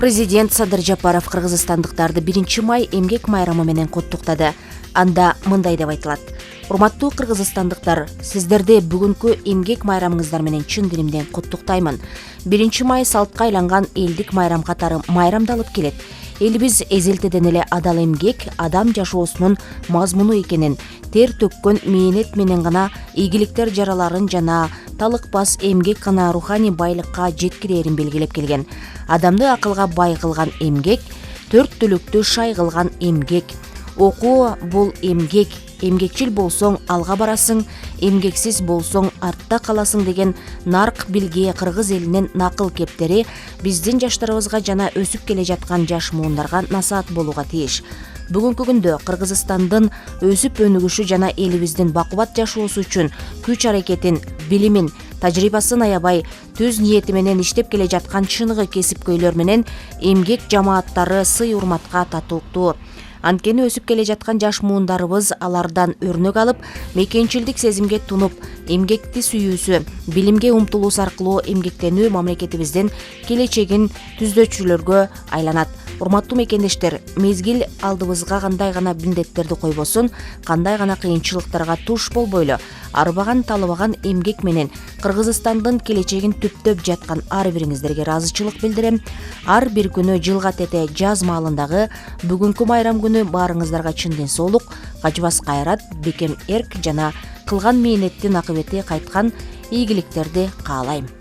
Президент Садыр Жапаров кыргызстандыктарды 1 май эмгек майрамы менен куттуктады. Анда мындай деп айтылат: урматтуу кыргызстандыктар, сиздерди бүгүнкү эмгек майрамыңыздар менен чын диlimден куттуктаймын. 1 май салтка айланган элдик майрам катары майрамдалып келет. Элибиз эзелтеден эле адал эмгек адам жашоосунун мазмуну экенин, тер төккөн мээнет менен гана ийгиликтер жараларын жана талыкпас эмгек гана руханий байлыкка жеткирерин белгилеп келген. Адамды акылга бай кылган эмгек, төрт түлүктү шай кылган эмгек. Окуу бул эмгек. Эмгекчил болсоң алга барасың, эмгексиз болсоң артта каласың деген нарк билге кыргыз элинин накыл кептери биздин жаштарыбызга жана өсүп келе жаткан жаш муундарга насаат болууга тийиш. Бүгүнкү күндө Кыргызстандын өсүп өнүгүшү жана элибиздин бакубат жашоосу үчүн күч аракетин, билимин, тажрыйбасын аябай түз ниети менен иштеп келе жаткан чыныгы кесипкөйлөр менен эмгек жамааттары сый урматка татыктуу. Анткени өсүп келе жаткан жаш муундарыбыз алардан өрнөк алып, мекенчилдик сезимге тунуп, эмгекти сүйүүсү, билимге умтулуусу аркылуу эмгектенүү мамлекетибиздин келечегин түзүүчүлөргө айланат. Урматтуу мекендештер, мезгил алдыбызга кандай гана милдеттерди койбосун, кандай гана кыйынчылыктарга туш болбойлу, арбаган талыбаган эмгек менен Кыргызстандын келечегин түптөп жаткан ар бириңиздерге ыраазычылык билдирем. Ар бир күнү жылга тете жаз маалындагы бүгүнкү майрам күнү баарыңыздарга чын ден соолук, качыбас кайрат, бекем эрк жана кылган мээнеттин акыбети кайткан ийгиликтерди каалайм.